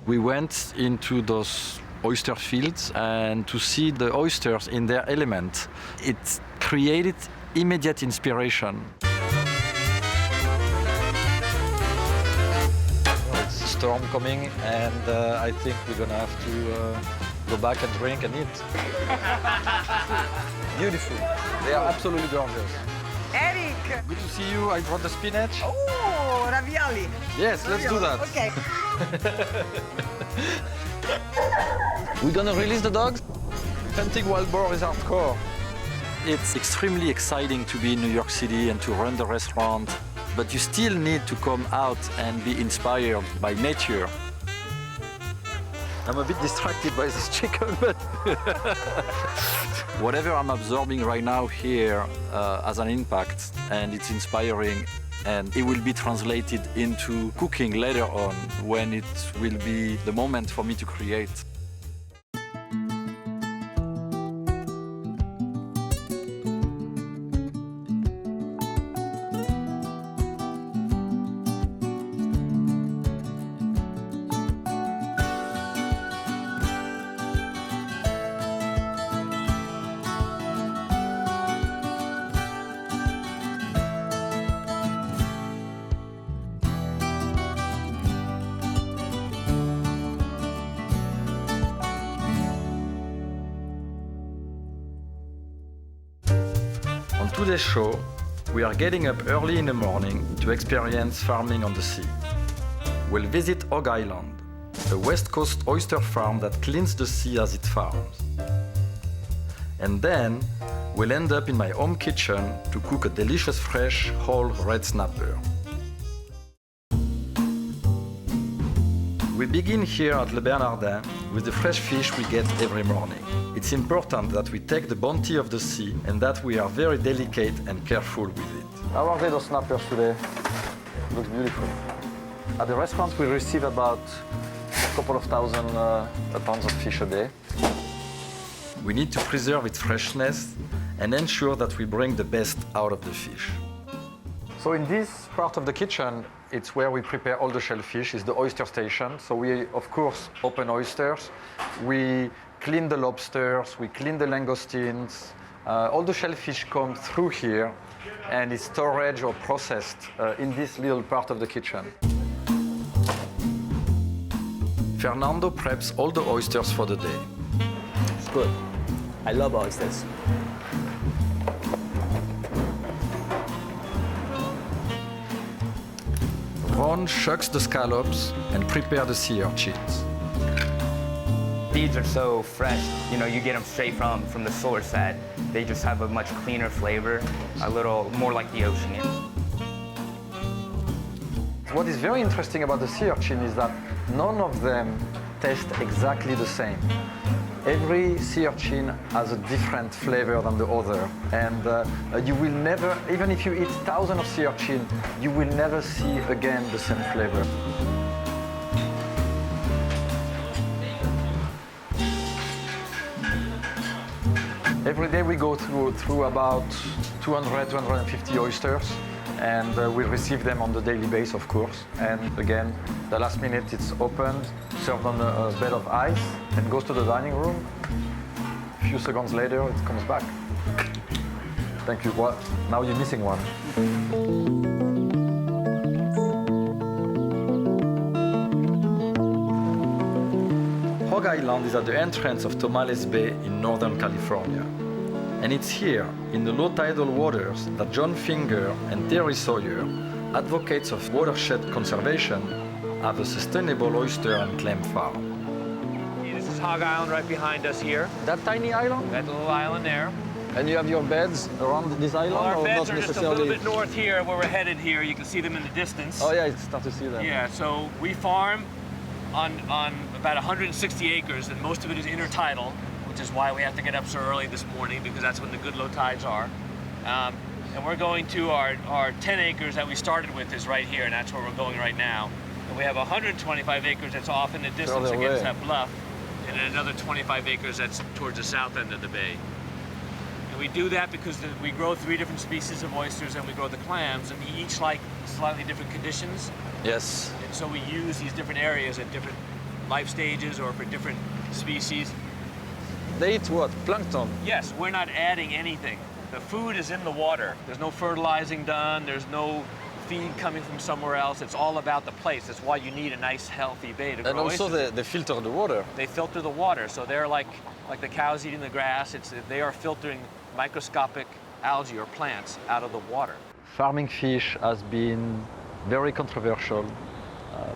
We went into those oyster fields and to see the oysters in their element. It created immediate inspiration. It's a storm coming and I think we're gonna have to go back and drink and eat. Beautiful. They are absolutely gorgeous. Eric! Good to see you. I brought the spinach. Oh, ravioli. Yes, let's do that. Okay. We're gonna release the dogs? Hunting wild boar is hardcore. It's extremely exciting to be in New York City and to run the restaurant, but you still need to come out and be inspired by nature. I'm a bit distracted by this chicken, but whatever I'm absorbing right now here has an impact, and it's inspiring, and it will be translated into cooking later on when it will be the moment for me to create. On today's show, we are getting up early in the morning to experience farming on the sea. We'll visit Hog Island, a West Coast oyster farm that cleans the sea as it farms. And then, we'll end up in my home kitchen to cook a delicious fresh, whole red snapper. We begin here at Le Bernardin with the fresh fish we get every morning. It's important that we take the bounty of the sea and that we are very delicate and careful with it. How are they, those snappers today? Looks beautiful. At the restaurant, we receive about a couple of thousand pounds of fish a day. We need to preserve its freshness and ensure that we bring the best out of the fish. So in this part of the kitchen, it's where we prepare all the shellfish. It's the oyster station. So we, of course, open oysters. We clean the lobsters. We clean the langoustines. All the shellfish come through here and is storage or processed in this little part of the kitchen. Fernando preps all the oysters for the day. It's good. I love oysters. Ron shucks the scallops and prepares the sea urchins. These are so fresh. You know, you get them straight from the source that they just have a much cleaner flavor, a little more like the ocean is. What is very interesting about the sea urchin is that none of them taste exactly the same. Every sea urchin has a different flavor than the other. And you will never, even if you eat thousands of sea urchin, you will never see again the same flavor. Every day we go through about 200, 250 oysters. And we receive them on the daily basis, of course. And again, the last minute it's opened, served on a bed of ice, and goes to the dining room. A few seconds later, it comes back. Thank you. What? Now you're missing one. Hog Island is at the entrance of Tomales Bay in Northern California. And it's here, in the low tidal waters, that John Finger and Terry Sawyer, advocates of watershed conservation, have a sustainable oyster and clam farm. This is Hog Island right behind us here. That tiny island? That little island there. And you have your beds around this island? Well, our or beds not are just a necessarily? little bit north here where we're headed here. You can see them in the distance. Oh yeah, it's start to see them. Yeah, so we farm on about 160 acres, and most of it is intertidal, which is why we have to get up so early this morning, because that's when the good low tides are. And we're going to our 10 acres that we started with is right here, and that's where we're going right now. And we have 125 acres that's off in the distance against that bluff, and then another 25 acres that's towards the south end of the bay. And we do that because we grow 3 different species of oysters and we grow the clams, and they each like slightly different conditions. Yes. And so we use these different areas at different life stages or for different species. They eat what? Plankton. Yes, we're not adding anything. The food is in the water. There's no fertilizing done. There's no feed coming from somewhere else. It's all about the place. That's why you need a nice, healthy bay to grow And also oysters. they filter the water. They filter the water, so they're like the cows eating the grass. They are filtering microscopic algae or plants out of the water. Farming fish has been very controversial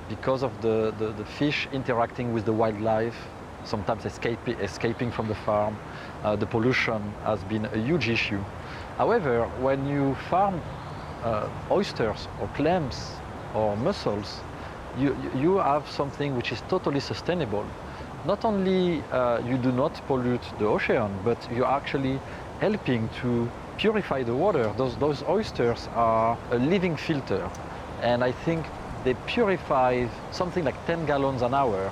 because of the fish interacting with the wildlife, sometimes escaping from the farm. The pollution has been a huge issue. However, when you farm oysters or clams or mussels, you have something which is totally sustainable. Not only you do not pollute the ocean, but you're actually helping to purify the water. Those oysters are a living filter, and I think they purify something like 10 gallons an hour.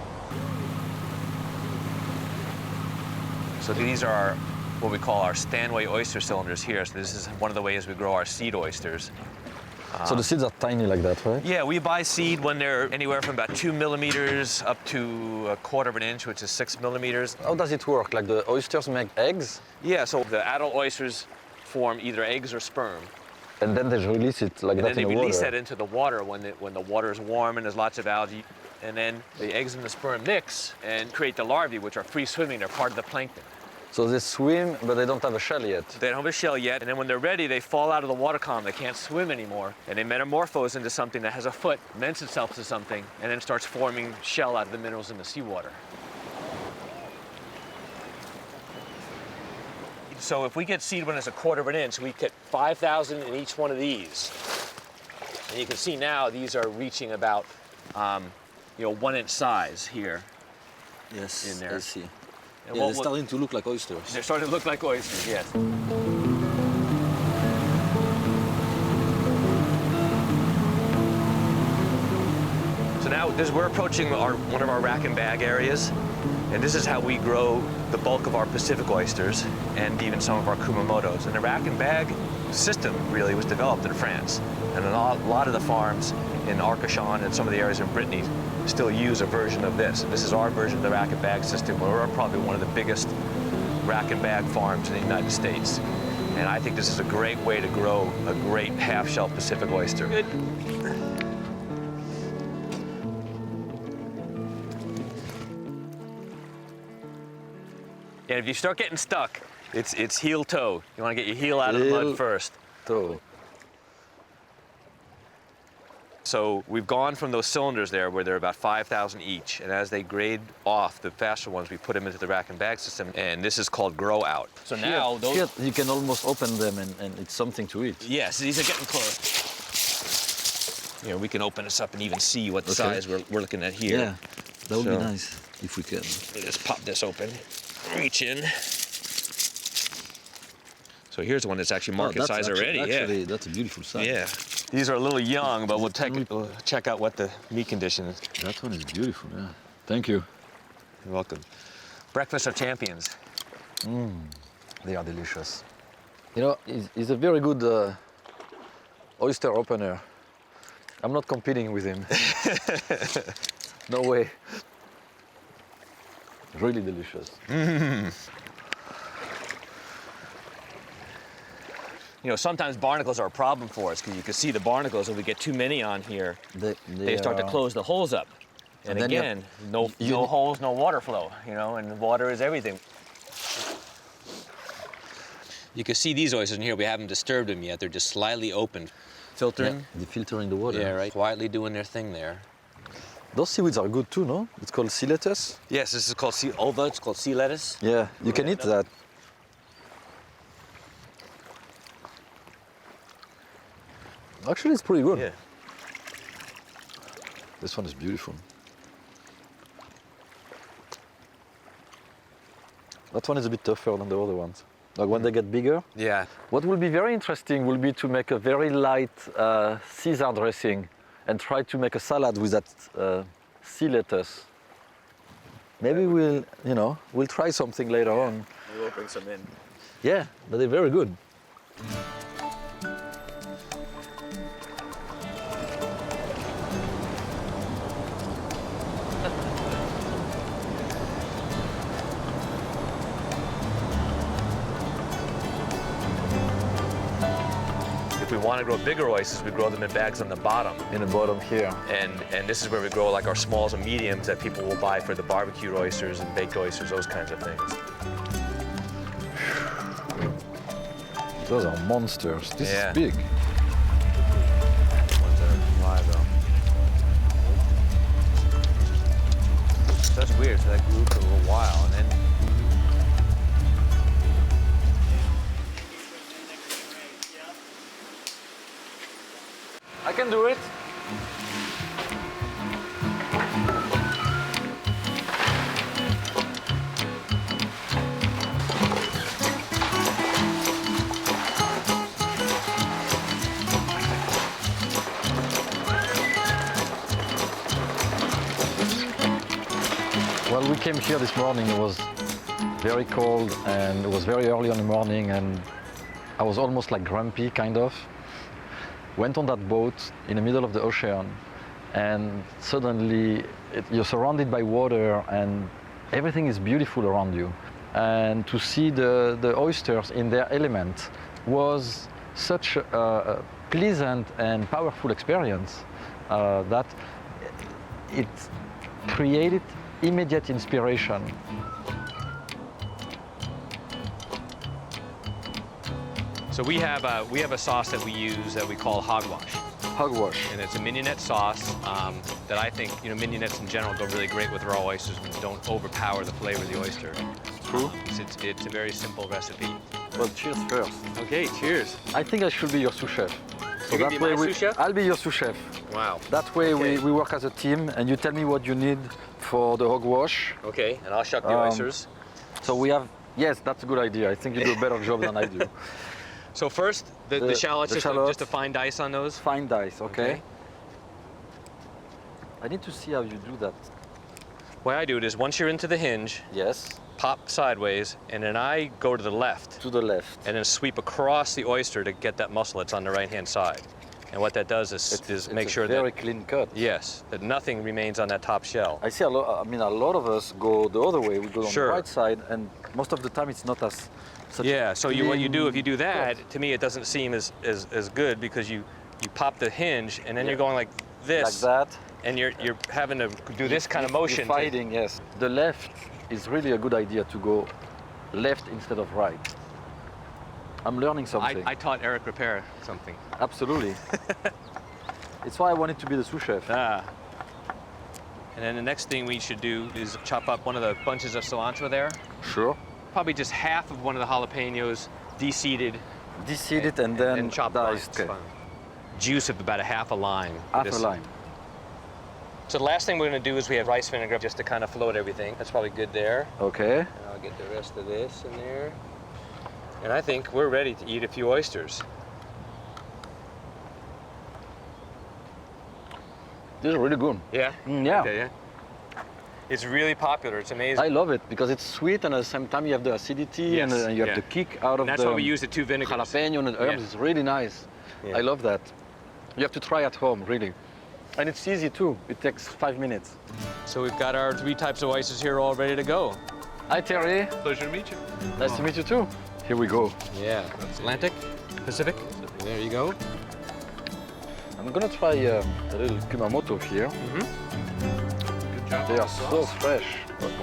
So these are what we call our Stanway oyster cylinders here. So this is one of the ways we grow our seed oysters. So the seeds are tiny like that, right? Yeah, we buy seed when they're anywhere from about 2 millimeters up to 1/4 of an inch, which is 6 millimeters. How does it work? Like the oysters make eggs, Yeah, so the adult oysters form either eggs or sperm. and then they release it like And that then in they the release water. that into the water when the water is warm and there's lots of algae. And then the eggs and the sperm mix and create the larvae, which are free swimming. They're part of the plankton. So they swim, but they don't have a shell yet. They don't have a shell yet, and then when they're ready, they fall out of the water column. They can't swim anymore, and they metamorphose into something that has a foot, immense itself to something, and then starts forming shell out of the minerals in the seawater. So if we get seed when it's 1/4 of an inch, we get 5,000 in each one of these. And you can see now these are reaching about, 1 inch size here. Yes, In there. I see. And Yeah, what they're will- starting to look like oysters. They're starting to look like oysters, yes. So now we're approaching one of our rack and bag areas, and this is how we grow the bulk of our Pacific oysters and even some of our Kumamotos. And the rack and bag system really was developed in France, and a lot of the farms in Arcachon and some of the areas in Brittany still use a version of this. And this is our version of the rack and bag system. We're probably one of the biggest rack and bag farms in the United States. And I think this is a great way to grow a great half-shell Pacific oyster. Good. And if you start getting stuck, it's heel-toe. You want to get your heel out of the mud first. Toe. So we've gone from those cylinders there where they're about 5,000 each, and as they grade off the faster ones, we put them into the rack and bag system, and this is called grow out. So now those... Here you can almost open them and it's something to eat. Yes, these are getting close. You know, we can open this up and even see what size we're looking at here. Yeah, that would be So- nice if we can. Let's pop this open, reach in. So here's one that's actually market that's size already. Actually, that's a beautiful size. Yeah. These are a little young, but we'll check out what the meat condition is. That one is beautiful, yeah. Thank you. You're welcome. Breakfast of champions. They are delicious. You know, he's a very good oyster opener. I'm not competing with him. No way. Really delicious. You know, sometimes barnacles are a problem for us because you can see the barnacles, if we get too many on here, they start to close the holes up. And then you again, no holes, no water flow, you know, and water is everything. You can see these oysters in here, we haven't disturbed them yet. They're just slightly opened. Filtering? Yeah, they're filtering the water. Yeah, right. Quietly doing their thing there. Those seaweeds are good too, no? It's called sea lettuce. Yes, this is called sea ova. It's called sea lettuce. Yeah, you can eat that. Actually, it's pretty good. Yeah. This one is beautiful. That one is a bit tougher than the other ones. Like when they get bigger. Yeah. What will be very interesting will be to make a very light Caesar dressing and try to make a salad with that sea lettuce. Maybe we'll try something later on. We'll bring some in. Yeah, but they're very good. want to grow bigger oysters, we grow them in bags on the bottom. In the bottom here. And this is where we grow like our smalls and mediums that people will buy for the barbecued oysters and baked oysters, those kinds of things. Those are monsters. This Yeah. is big. The ones that are live though. So that's weird, so that grew for a little while and then I can do it. Well, we came here this morning. It was very cold and it was very early in the morning and I was almost like grumpy, kind of. Went on that boat in the middle of the ocean and suddenly you're surrounded by water and everything is beautiful around you. And to see the oysters in their element was such a pleasant and powerful experience that it created immediate inspiration. so we have a sauce that we use that we call hogwash. Hogwash. And it's a mignonette sauce that I think, mignonettes in general go really great with raw oysters and don't overpower the flavor of the oyster. True. It's a very simple recipe. Well, cheers first. Okay, cheers. I think I should be your sous chef. You're gonna be my sous chef? I'll be your sous chef. Wow. That way Okay. we work as a team and you tell me what you need for the hogwash. Okay, and I'll shuck the oysters. So we have, yes, that's a good idea. I think you do a better job than I do. So first, the shallots, the just a fine dice on those. Fine dice, okay? Okay. I need to see how you do that. The way I do it is once you're into the hinge, Yes, pop sideways, and then I go to the left to the left. and then sweep across the oyster to get that muscle that's on the right-hand side. And what that does is make sure very that, clean cut. yes, that nothing remains on that top shell. I see a lot. I mean, a lot of us go the other way. We go on Sure. the right side, and most of the time it's not as. Such Yeah, so what you do, if you do clean that, cut. to me it doesn't seem as good because you pop the hinge and then you're going like this. Like that. And you're having to do this kind of motion. You're fighting, yes. The left is really a good idea to go left instead of right. I'm learning something. I taught Eric Ripert something. Absolutely. It's why I wanted to be the sous chef. Ah. And then the next thing we should do is chop up one of the bunches of cilantro there. Sure. Probably just half of one of the jalapenos, de-seeded. De-seed it and then chopped diced. fine. Juice of about a half a lime. Half a lime. So the last thing we're going to do is we have rice vinegar just to kind of float everything. That's probably good there. Okay. And I'll get the rest of this in there. And I think we're ready to eat a few oysters. This is really good. Yeah? Yeah. Okay, yeah. It's really popular. It's amazing. I love it because it's sweet and at the same time you have the acidity Yes, and you have yeah. the kick out of And that's the why we use the two vinegars. jalapeno and the herbs. Yeah. It's really nice. Yeah. I love that. You have to try at home, really. And it's easy too. It takes 5 minutes. So we've got our 3 types of oysters here all ready to go. Hi, Terry. Pleasure to meet you. Nice to meet you too. Here we go. Yeah, Atlantic, Pacific. There you go. I'm gonna try a little kumamoto here. Good job. They are so fresh.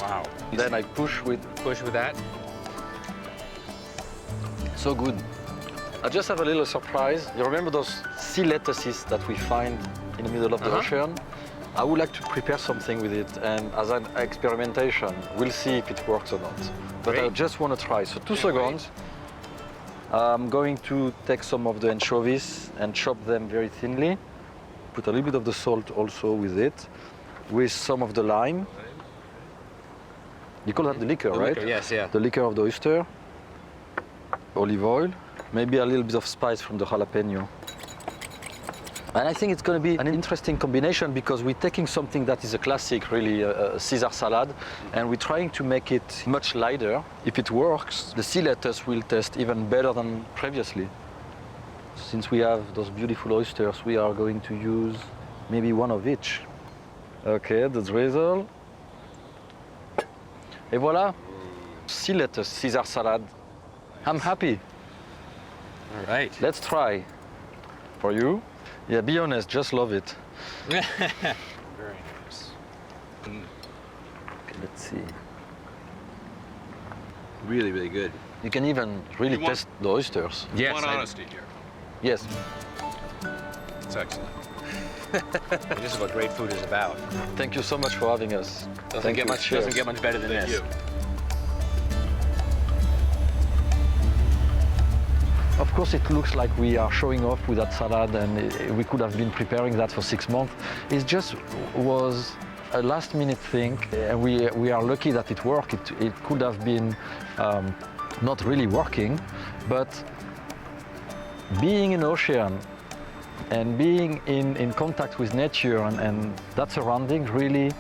Wow. Then I push with. Push with that. So good. I just have a little surprise. You remember those sea lettuces that we find in the middle of the ocean? I would like to prepare something with it, and as an experimentation, we'll see if it works or not. But I Great. just want to try. So 2 seconds. I'm going to take some of the anchovies and chop them very thinly. Put a little bit of the salt also with it, with some of the lime. You call that the liquor, right? Liquor, yes, yeah. The liquor of the oyster. Olive oil. Maybe a little bit of spice from the jalapeno. And I think it's going to be an interesting combination because we're taking something that is a classic, really, a Caesar salad, and we're trying to make it much lighter. If it works, the sea lettuce will taste even better than previously. Since we have those beautiful oysters, we are going to use maybe one of each. Okay, the drizzle. Et voilà, sea lettuce Caesar salad. I'm happy. All right. Let's try. For you? Yeah, be honest, just love it. Very nice. Okay, let's see. Really, really good. You can even really You want- test the oysters. Yes, want honesty here. Yes. It's excellent. This is what great food is about. Thank you so much for having us. Thank you. Cheers. Doesn't get much better than Thank this. you. Of course, it looks like we are showing off with that salad, and we could have been preparing that for 6 months. It just was a last-minute thing, and we are lucky that it worked. It could have been not really working, but being in ocean and being in contact with nature and that surrounding really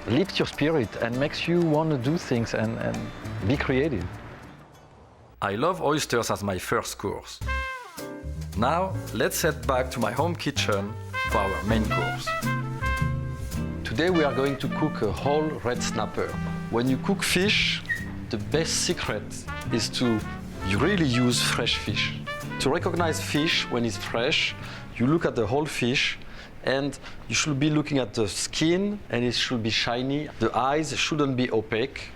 lifts your spirit and makes you want to do things and be creative. I love oysters as my first course. Now, let's head back to my home kitchen for our main course. Today we are going to cook a whole red snapper. When you cook fish, the best secret is to really use fresh fish. To recognize fish when it's fresh, you look at the whole fish, and you should be looking at the skin, and it should be shiny. The eyes shouldn't be opaque.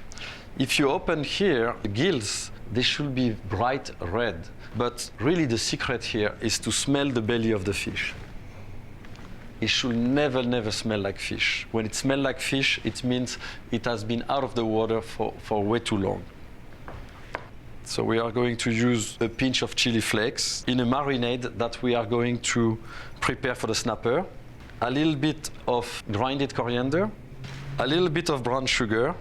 If you open here, the gills, they should be bright red. But really the secret here is to smell the belly of the fish. It should never smell like fish. When it smells like fish, it means it has been out of the water for way too long. So we are going to use a pinch of chili flakes in a marinade that we are going to prepare for the snapper. A little bit of grinded coriander, a little bit of brown sugar.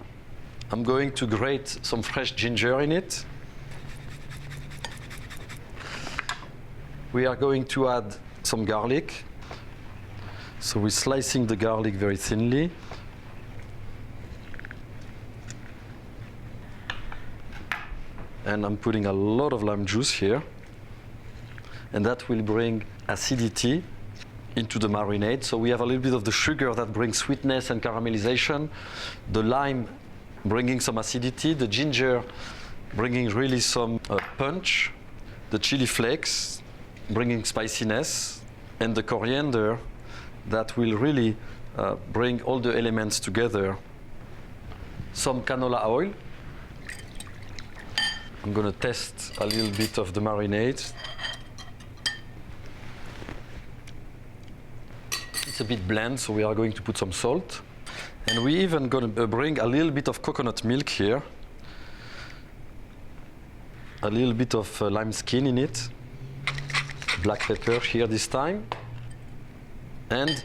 I'm going to grate some fresh ginger in it. We are going to add some garlic. So we're slicing the garlic very thinly. And I'm putting a lot of lime juice here. And that will bring acidity into the marinade. So we have a little bit of the sugar that brings sweetness and caramelization, the lime bringing some acidity, the ginger bringing really some punch, the chili flakes bringing spiciness, and the coriander that will really bring all the elements together. Some canola oil. I'm going to test a little bit of the marinade. It's a bit bland, so we are going to put some salt. And we're even going to bring a little bit of coconut milk here. A little bit of lime skin in it. Black pepper here this time. And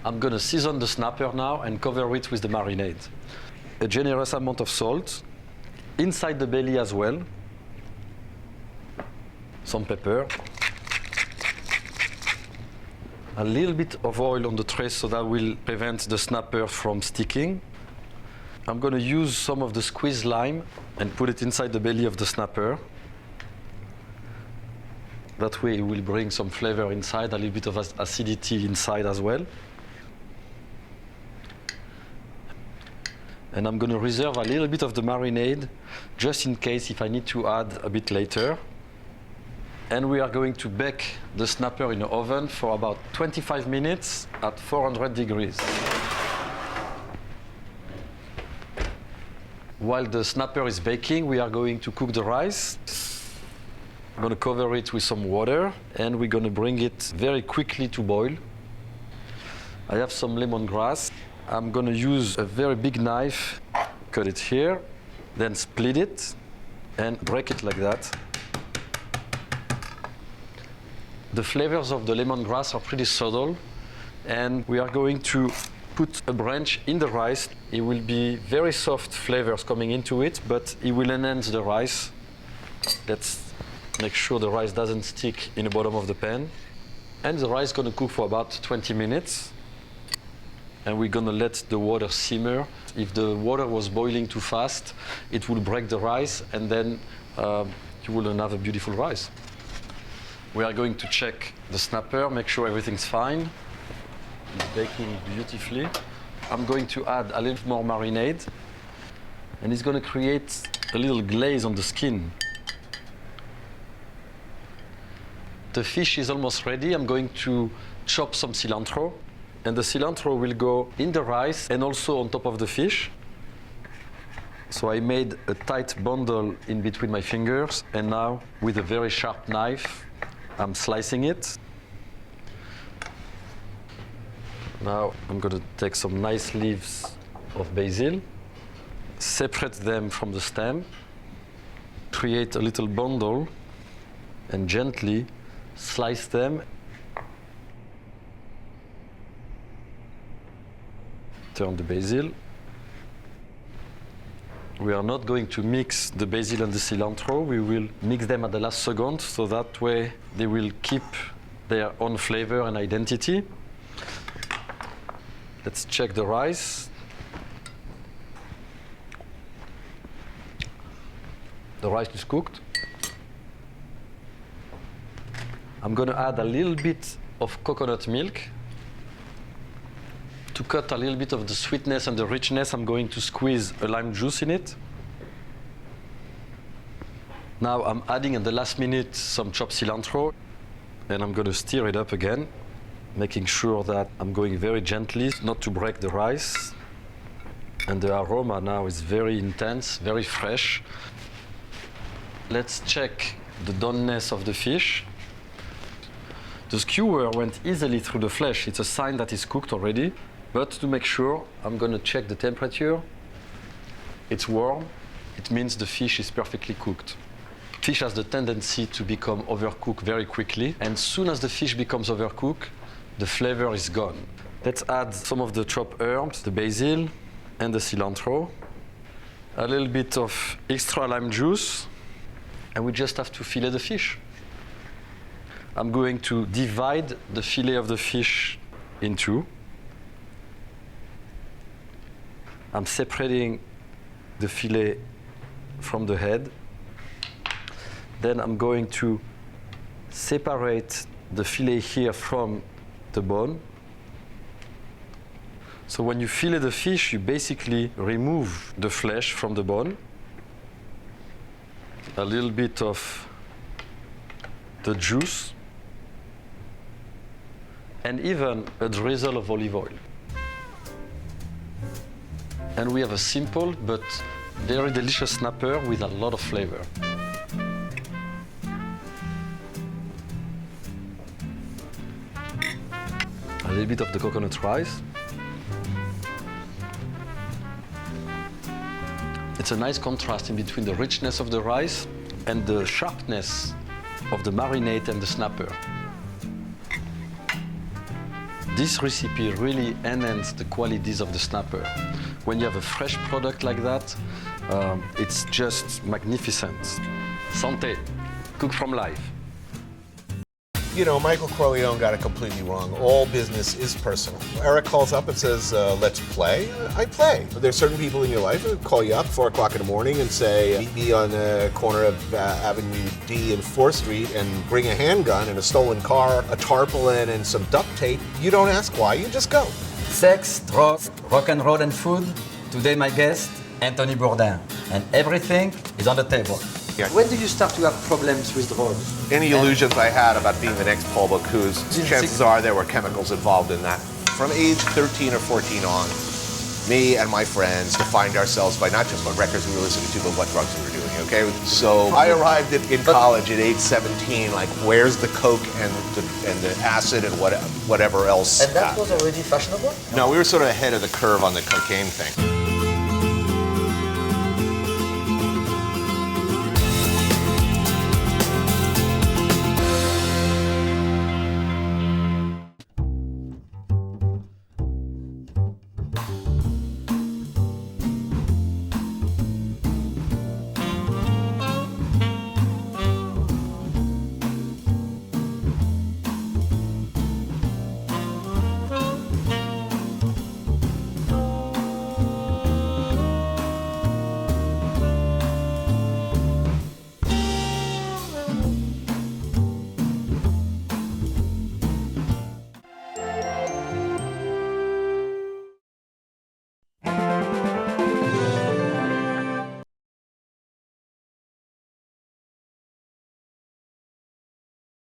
I'm going to season the snapper now and cover it with the marinade. A generous amount of salt. Inside the belly as well. Some pepper. A little bit of oil on the tray so that will prevent the snapper from sticking. I'm going to use some of the squeezed lime and put it inside the belly of the snapper. That way it will bring some flavor inside, a little bit of acidity inside as well. And I'm going to reserve a little bit of the marinade just in case if I need to add a bit later. And we are going to bake the snapper in the oven for about 25 minutes at 400 degrees. While the snapper is baking, we are going to cook the rice. I'm going to cover it with some water, and we're going to bring it very quickly to boil. I have some lemongrass. I'm going to use a very big knife, cut it here, then split it, and break it like that. The flavors of the lemongrass are pretty subtle, and we are going to put a branch in the rice. It will be very soft flavors coming into it, but it will enhance the rice. Let's make sure the rice doesn't stick in the bottom of the pan. And the rice is going to cook for about 20 minutes. And we're going to let the water simmer. If the water was boiling too fast, it will break the rice, and then you wouldn't have a beautiful rice. We are going to check the snapper, make sure everything's fine. It's baking beautifully. I'm going to add a little more marinade, and it's going to create a little glaze on the skin. The fish is almost ready. I'm going to chop some cilantro. And the cilantro will go in the rice and also on top of the fish. So I made a tight bundle in between my fingers. And now, with a very sharp knife, I'm slicing it. Now I'm going to take some nice leaves of basil, separate them from the stem, create a little bundle, and gently slice them. Turn the basil. We are not going to mix the basil and the cilantro. We will mix them at the last second, so that way they will keep their own flavor and identity. Let's check the rice. The rice is cooked. I'm going to add a little bit of coconut milk. To cut a little bit of the sweetness and the richness, I'm going to squeeze a lime juice in it. Now I'm adding at the last minute some chopped cilantro, and I'm going to stir it up again, making sure that I'm going very gently, not to break the rice. And the aroma now is very intense, very fresh. Let's check the doneness of the fish. The skewer went easily through the flesh. It's a sign that it's cooked already. But to make sure, I'm going to check the temperature. It's warm. It means the fish is perfectly cooked. Fish has the tendency to become overcooked very quickly. And as soon as the fish becomes overcooked, the flavor is gone. Let's add some of the chopped herbs, the basil and the cilantro. A little bit of extra lime juice. And we just have to fillet the fish. I'm going to divide the fillet of the fish in two. I'm separating the fillet from the head. Then I'm going to separate the fillet here from the bone. So when you fillet the fish, you basically remove the flesh from the bone. A little bit of the juice, and even a drizzle of olive oil. And we have a simple but very delicious snapper with a lot of flavor. A little bit of the coconut rice. It's a nice contrast in between the richness of the rice and the sharpness of the marinade and the snapper. This recipe really enhances the qualities of the snapper. When you have a fresh product like that, it's just magnificent. Santé, cook from life. You know, Michael Corleone got it completely wrong. All business is personal. Eric calls up and says, let's play. I play. There's certain people in your life who call you up 4 o'clock in the morning and say, meet me on the corner of Avenue D and 4th Street and bring a handgun and a stolen car, a tarpaulin and some duct tape. You don't ask why, you just go. Sex, drugs, rock and roll and food. Today my guest, Anthony Bourdain. And everything is on the table. Yeah. When did you start to have problems with drugs? Any illusions I had about being the next Paul Bocuse, chances are there were chemicals involved in that. From age 13 or 14 on, me and my friends defined ourselves by not just what records we were listening to, but what drugs we were doing, okay? So I arrived in college at age 17, like, where's the coke and the acid and whatever else? And that was already fashionable? No, we were sort of ahead of the curve on the cocaine thing.